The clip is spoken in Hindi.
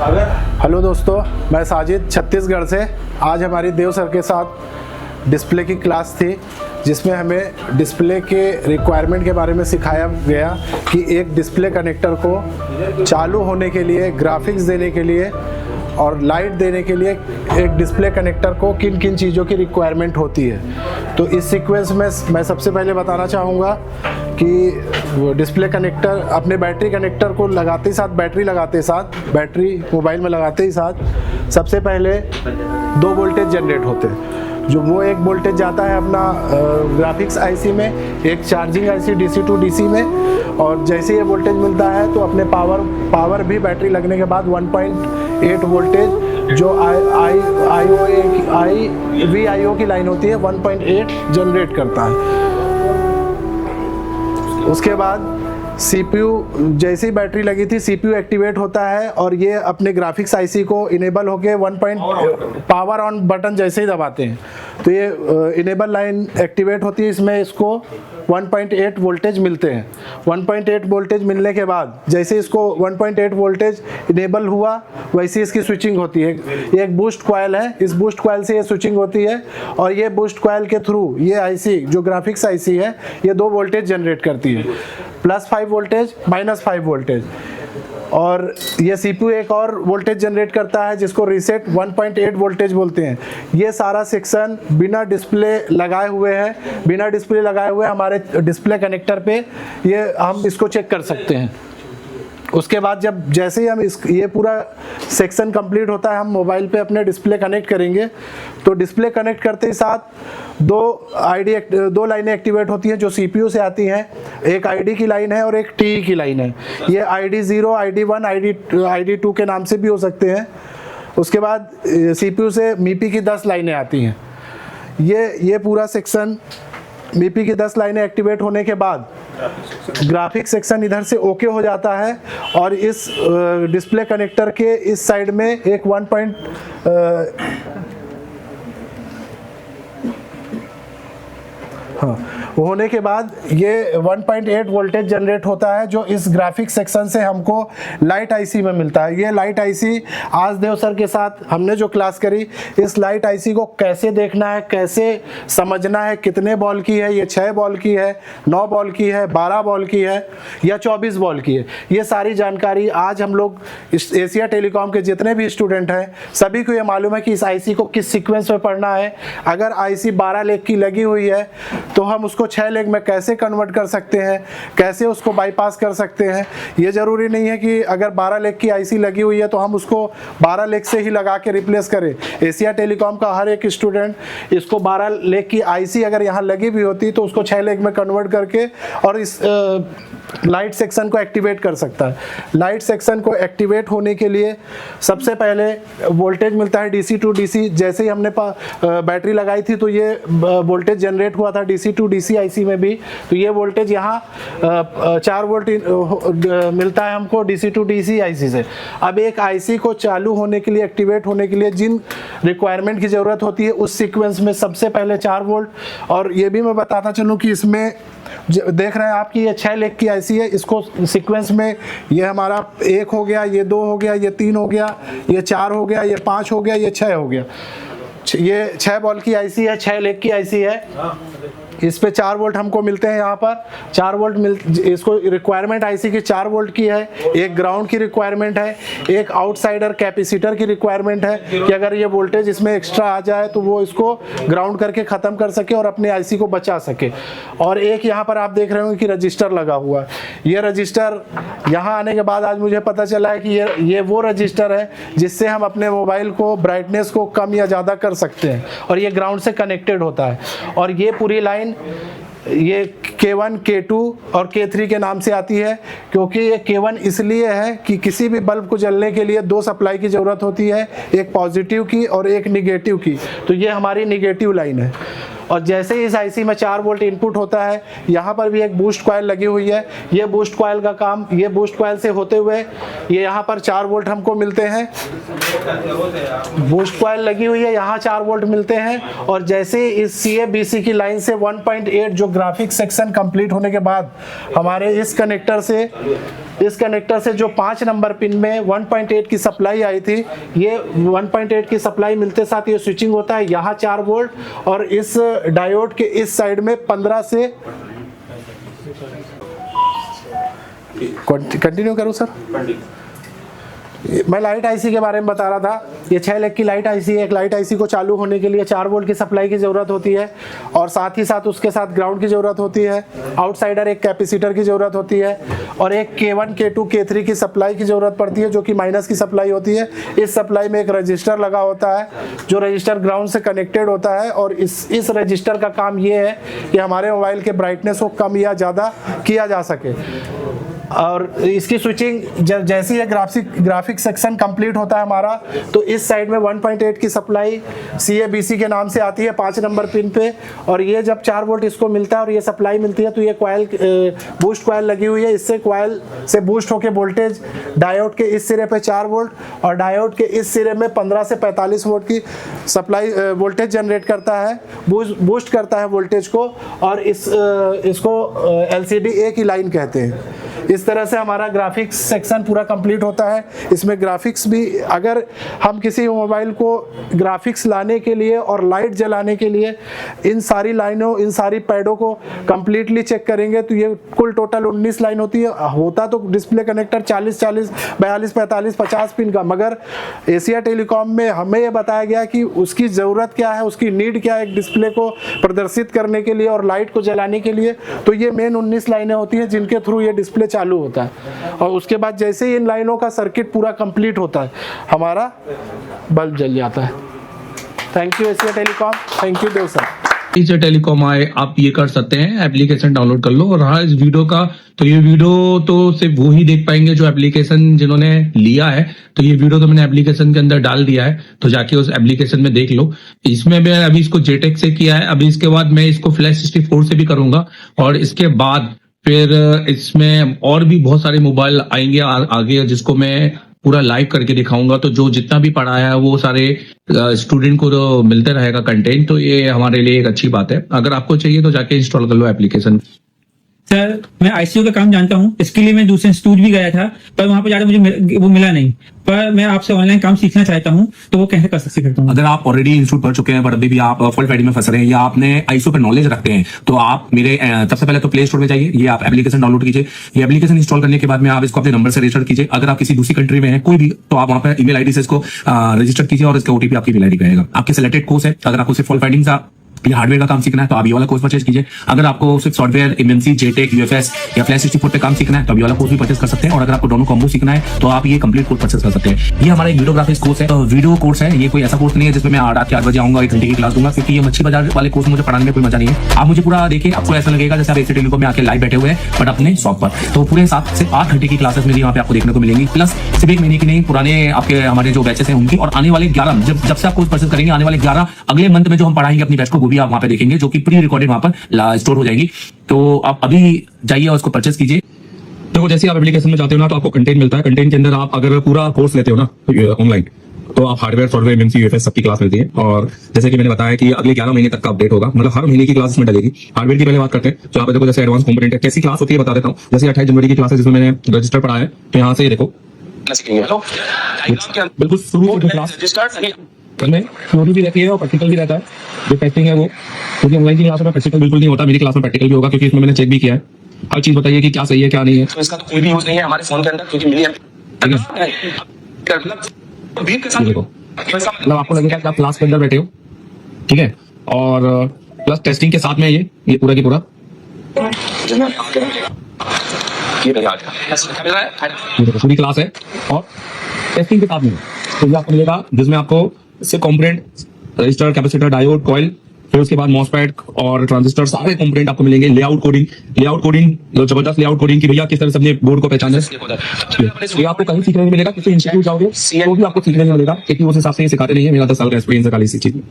हेलो दोस्तों, मैं साजिद छत्तीसगढ़ से। आज हमारी देव सर के साथ डिस्प्ले की क्लास थी, जिसमें हमें डिस्प्ले के रिक्वायरमेंट के बारे में सिखाया गया कि एक डिस्प्ले कनेक्टर को चालू होने के लिए, ग्राफिक्स देने के लिए और लाइट देने के लिए एक डिस्प्ले कनेक्टर को किन किन चीज़ों की रिक्वायरमेंट होती है। तो इस सीक्वेंस में मैं सबसे पहले बताना चाहूँगा कि डिस्प्ले कनेक्टर अपने बैटरी कनेक्टर को लगाते साथ, बैटरी मोबाइल में लगाते ही साथ सबसे पहले 2 वोल्टेज जनरेट होते हैं। जो वो एक वोल्टेज जाता है अपना ग्राफिक्स आईसी में, एक charging IC DC to DC में, और जैसे ये वोल्टेज मिलता है तो अपने पावर भी बैटरी लगने के बाद 1.8 वोल्टेज जो VIO की लाइन होती है 1.8 जनरेट करता है। उसके बाद CPU, जैसे ही बैटरी लगी थी CPU एक्टिवेट होता है और ये अपने ग्राफिक्स आईसी को इनेबल होके पावर ऑन बटन जैसे ही दबाते हैं तो ये इनेबल लाइन एक्टिवेट होती है। इसमें इसको 1.8 वोल्टेज मिलते हैं। 1.8 वोल्टेज मिलने के बाद जैसे इसको 1.8 वोल्टेज इनेबल हुआ वैसे इसकी स्विचिंग होती है। ये एक बूस्ट कॉइल है, इस बूस्ट कॉइल से ये स्विचिंग होती है और ये बूस्ट कॉइल के थ्रू ये आईसी जो ग्राफिक्स आईसी है ये 2 वोल्टेज जनरेट करती है, +5 वोल्टेज, -5 वोल्टेज। और ये CPU एक और वोल्टेज जनरेट करता है जिसको रीसेट 1.8 वोल्टेज बोलते हैं। ये सारा सेक्शन बिना डिस्प्ले लगाए हुए हमारे डिस्प्ले कनेक्टर पे ये हम इसको चेक कर सकते हैं। उसके बाद जैसे ही हम ये पूरा सेक्शन कंप्लीट होता है, हम मोबाइल पे अपने डिस्प्ले कनेक्ट करेंगे तो डिस्प्ले कनेक्ट करते ही साथ 2 लाइनें एक्टिवेट होती हैं जो CPU से आती हैं। एक ID की लाइन है और एक TE की लाइन है। ये ID0, ID1, ID2 के नाम से भी हो सकते हैं। उसके बाद CPU से MIPI की 10 लाइनें आती हैं। ये पूरा सेक्शन MIPI की 10 लाइनें एक्टिवेट होने के बाद ग्राफिक सेक्शन इधर से ओके हो जाता है और इस डिस्प्ले कनेक्टर के इस साइड में एक होने के बाद ये 1.8 वोल्टेज जनरेट होता है जो इस ग्राफिक सेक्शन से हमको लाइट आईसी में मिलता है। ये लाइट आईसी आज देव सर के साथ हमने जो क्लास करी, इस लाइट आईसी को कैसे देखना है, कैसे समझना है, कितने बॉल की है, ये 6 बॉल की है, 9 बॉल की है, 12 बॉल की है या 24 बॉल की है, ये सारी जानकारी आज हम लोग इस एशिया टेलीकॉम के जितने भी स्टूडेंट हैं सभी को ये मालूम है कि इस आईसी को किस सीक्वेंस में पढ़ना है। अगर आईसी 12 लेग की लगी हुई है तो हम उसको 6 लेग में कैसे कन्वर्ट कर सकते हैं, कैसे उसको बाईपास कर सकते हैं। ये ज़रूरी नहीं है कि अगर 12 लेग की आईसी लगी हुई है तो हम उसको 12 लेग से ही लगा के रिप्लेस करें। एशिया टेलीकॉम का हर एक स्टूडेंट इसको 12 लेग की आईसी अगर यहाँ लगी भी होती तो उसको 6 लेग में कन्वर्ट करके और इस लाइट सेक्शन को एक्टिवेट कर सकता है। लाइट सेक्शन को एक्टिवेट होने के लिए सबसे पहले वोल्टेज मिलता है डीसी टू डीसी। जैसे ही हमने बैटरी लगाई थी तो ये वोल्टेज जनरेट हुआ था डीसी टू डीसी आईसी में भी। तो ये वोल्टेज यहाँ 4 वोल्ट मिलता है हमको डीसी टू डीसी आईसी से। अब एक आईसी को चालू होने के लिए, एक्टिवेट होने के लिए जिन रिक्वायरमेंट की ज़रूरत होती है उस सीक्वेंस में सबसे पहले 4 वोल्ट। और ये भी मैं बताता चलूँ कि इसमें देख रहे हैं आप कि ये 6 लेग की आईसी है। इसको सीक्वेंस में ये हमारा 1 हो गया, ये 2 हो गया, ये 3 हो गया, ये 4 हो गया, ये 5 हो गया, ये 6 हो गया। ये 6 बॉल की आईसी है, 6 लेग की आईसी है। इस पे 4 वोल्ट हमको मिलते हैं। यहाँ पर 4 वोल्ट इसको रिक्वायरमेंट आईसी की 4 वोल्ट की है, एक ग्राउंड की रिक्वायरमेंट है, एक आउटसाइडर कैपेसिटर की रिक्वायरमेंट है कि अगर ये वोल्टेज इसमें एक्स्ट्रा आ जाए तो वो इसको ग्राउंड करके ख़त्म कर सके और अपने आईसी को बचा सके। और एक यहाँ पर आप देख रहे होंगे कि रजिस्टर लगा हुआ है। ये रजिस्टर यहाँ आने के बाद आज मुझे पता चला है कि ये वो रजिस्टर है जिससे हम अपने मोबाइल को ब्राइटनेस को कम या ज़्यादा कर सकते हैं और ये ग्राउंड से कनेक्टेड होता है। और ये पूरी लाइन ये K1, K2 और K3 के नाम से आती है क्योंकि ये K1 इसलिए है कि किसी भी बल्ब को जलने के लिए 2 सप्लाई की ज़रूरत होती है, एक पॉजिटिव की और एक निगेटिव की। तो ये हमारी निगेटिव लाइन है। और जैसे ही इस आईसी में 4 वोल्ट इनपुट होता है, यहाँ पर भी एक बूस्ट कॉइल लगी हुई है। ये बूस्ट कॉइल का काम, ये बूस्ट कॉइल से होते हुए ये यहाँ पर 4 वोल्ट हमको मिलते हैं। बूस्ट कॉइल लगी हुई है, यहाँ 4 वोल्ट मिलते हैं। और जैसे इस CA-BC की लाइन से 1.8 जो ग्राफिक सेक्शन कंप्लीट होने के बाद हमारे इस कनेक्टर से इस कनेक्टर से जो 5 नंबर पिन में 1.8 की सप्लाई आई थी, ये 1.8 की सप्लाई मिलते साथ ये स्विचिंग होता है, यहाँ 4 वोल्ट और इस डायोड के इस साइड में 15 से कंटिन्यू करूं सर। मैं लाइट आईसी के बारे में बता रहा था। ये 6 लाख की लाइट आईसी है। एक लाइट आईसी को चालू होने के लिए 4 वोल्ट की सप्लाई की ज़रूरत होती है और साथ ही साथ उसके साथ ग्राउंड की ज़रूरत होती है, आउटसाइडर एक कैपेसिटर की ज़रूरत होती है और एक K1 K2 K3 की सप्लाई की ज़रूरत पड़ती है जो कि माइनस की सप्लाई होती है। इस सप्लाई में एक रजिस्टर लगा होता है जो रजिस्टर ग्राउंड से कनेक्टेड होता है और इस रजिस्टर का काम ये है कि हमारे मोबाइल के ब्राइटनेस को कम या ज़्यादा किया जा सके। और इसकी स्विचिंग जैसे ही ग्राफिक सेक्शन कंप्लीट होता है हमारा, तो इस साइड में 1.8 की सप्लाई CABC के नाम से आती है 5 नंबर पिन पे और ये जब 4 वोल्ट इसको मिलता है और ये सप्लाई मिलती है तो ये कॉइल बूस्ट कॉइल लगी हुई है। इससे कॉइल से बूस्ट होकर वोल्टेज डायोड के इस सिरे पे 4 वोल्ट और डायोड के इस सिरे में 15 से 45 वोल्ट की सप्लाई वोल्टेज जनरेट करता है, बूस्ट करता है वोल्टेज को और इसको LCD A की लाइन कहते हैं। इस तरह से हमारा ग्राफिक्स सेक्शन पूरा कंप्लीट होता है। इसमें ग्राफिक्स भी, अगर हम किसी मोबाइल को ग्राफिक्स लाने के लिए और लाइट जलाने के लिए इन सारी लाइनों, इन सारी पैडों को कंप्लीटली चेक करेंगे तो ये कुल टोटल 19 लाइन होती है। होता तो डिस्प्ले कनेक्टर 40, 42, 45, 50 पिन का, मगर एशिया टेलीकॉम में हमें ये बताया गया कि उसकी ज़रूरत क्या है, उसकी नीड क्या है एक डिस्प्ले को प्रदर्शित करने के लिए और लाइट को जलाने के लिए। तो ये मेन 19 लाइनें होती हैं जिनके थ्रू ये डिस्प्ले चालू होता है और उसके बाद जैसे ही इन लाइनों का सर्किट पूरा कंप्लीट होता है हमारा बल्ब जल जाता है। Thank you Asia telecom, thank you Dev sir. Asia telecom आए, आप ये कर सकते हैं, एप्लीकेशन डाउनलोड कर लो। और हाँ, इस वीडियो का तो ये वीडियो तो सिर्फ वो ही देख पाएंगे जो एप्लीकेशन जिन्होंने लिया है। तो ये वीडियो तो मैंने एप्लीकेशन के अंदर डाल दिया है, तो जाके उस एप्लीकेशन में देख लो। इसमें मैं अभी इसको JTAG से किया है, अभी इसके बाद मैं इसको फ्लैश 64 से भी करूंगा और इसके बाद फिर इसमें और भी बहुत सारे मोबाइल आएंगे आगे जिसको मैं पूरा लाइव करके दिखाऊंगा। तो जो जितना भी पढ़ाया है वो सारे स्टूडेंट को तो मिलते रहेगा कंटेंट, तो ये हमारे लिए एक अच्छी बात है। अगर आपको चाहिए तो जाके इंस्टॉल कर लो एप्लीकेशन। सर मैं ICU का काम जानता हूँ, इसके लिए मैं दूसरे इंस्टीट्यूट भी गया था पर वहां पर जाकर मुझे वो मिला नहीं। पर मैं आपसे ऑनलाइन काम सीखना चाहता हूँ तो वो कैसे कर सकता हूँ? अगर आप ऑलरेडी इंस्टीट्यूट पढ़ चुके हैं पर अभी भी आप फॉल्ट फाइंडिंग में फंस रहे हैं या आपने ICU पर नॉलेज रखते हैं तो आप मेरे सबसे पहले तो प्ले स्टोर में जाइए, ये आप एप्लीकेशन डाउनलोड कीजिए। ये एप्लीकेशन इंस्टॉल करने के बाद में आप इसको अपने नंबर से रजिस्टर कीजिए। अगर आप किसी दूसरी कंट्री में हैं कोई भी, तो आप वहां पर ईमेल आईडी से इसको रजिस्टर कीजिए और इसका OTP आपकी ईमेल आईडी पे आएगा। आपके सिलेक्टेड कोर्स है, अगर आपको सिर्फ फॉल्ट फाइंडिंग का या हार्डवेयर का काम सीखना है तो आप ये वाला कोर्स परचेज कीजिए। अगर आपको सिर्फ सॉफ्टवेयर, MNC, JTAG, UFS या फ्लैश 64 पे काम सीखना है तो ये वाला कोर्स भी परचेज कर सकते हैं। और अगर आपको दोनों कॉम्बो सीखना है तो आप ये कंप्लीट कोर्स परचेज कर सकते हैं। ये हमारा एक वीडियो ग्राफिक्स कोर्स है, तो वीडियो कोर्स है, ये कोई ऐसा कोर्स नहीं है जिसमें मैं रात के 8 बजे आऊंगा 1 घंटे की क्लास दूंगा, क्योंकि ये मच्छी बाजार वाले कोर्स मुझे पढ़ाने में कोई मजा नहीं है। आप मुझे पूरा देखिए, आपको ऐसा लगेगा जैसे आप एशिया टेलीकॉम में आके लाइव बैठे हुए हैं बट अपने शॉप पर। तो पूरे 7 से 8 घंटे की क्लासेस मेरी वहाँ पे आपको देखने को मिलेंगी, प्लस सिर्फ 1 महीने की नहीं, पुराने आपके हमारे जो बैचेस हैं उनकी, और आने वाले 11 जब से आप कोर्स परचेज करेंगे आने वाले 11 अगले मंथ में जो हम पढ़ाएंगे अपनी बैच को, वो भी आप वहाँ पे देखेंगे जो कि प्री रिकॉर्डेड वहां पर स्टोर हो जाएगी। तो आप अभी जाइए और उसको परचेज कीजिए। देखो जैसे आप एप्लीकेशन में जाते हो ना तो आपको कंटेंट मिलता है। कंटेंट के अंदर आप अगर पूरा कोर्स लेते हो ना ऑनलाइन तो आप हार्डवेयर, सॉफ्टवेयर, MNC, UFS सबकी क्लास मिलती है। और जैसे कि मैंने बताया कि अगले 11 महीने तक का अपडेट होगा, मतलब हर महीने की क्लास इसमें डलेगी। हार्डवेयर की पहले बात करते हैं, तो यहाँ पे देखो जैसे एडवांस कंपोनेंट है, कैसी क्लास होती है बता देता हूँ। जैसे 28 जनवरी की क्लास है जिसमें मैंने रजिस्टर पढ़ाया है, तो यहाँ से देखो बिल्कुल शुरू की क्लास में थ्योरी भी रहती है और प्रैक्टिकल भी रहता है। जो टेस्टिंग है वो, क्योंकि ऑनलाइन की क्लास में प्रैक्टिकल बिल्कुल नहीं होता, मेरी क्लास में प्रैक्टिकल भी होगा क्योंकि इसमें मैंने चेक भी किया है। हर चीज बताइए कि क्या सही है क्या नहीं है। तो इसका तो कोई भी यूज नहीं है हमारे फोन के अंदर, क्योंकि मिली देखो मतलब आपको लगेगा कि आप क्लास के अंदर बैठे हो, ठीक है, और प्लस टेस्टिंग के साथ में ये पूरा की पूरा पूरी क्लास है और टेस्टिंग के साथ में तो ये आपको मिलेगा जिसमें आपको सिर्फ component, register, capacitor, diode, coil, फिर उसके बाद मॉसफेट और ट्रांजिस्टर, सारे कंपोनेंट आपको मिलेंगे। लेआउट कोडिंग जो जबरदस्त लेआउट कोडिंग की भैया किस तरह से अपने बोर्ड को पहचाना है, ये आपको कहीं सीखने नहीं मिलेगा। किसी इंस्टीट्यूट जाओगे तो भी आपको सीखने नहीं मिलेगा, क्योंकि उस हिसाब से ये सिखाते नहीं है। मेरा 10 साल का एक्सपीरियंस है खाली इसी चीज में।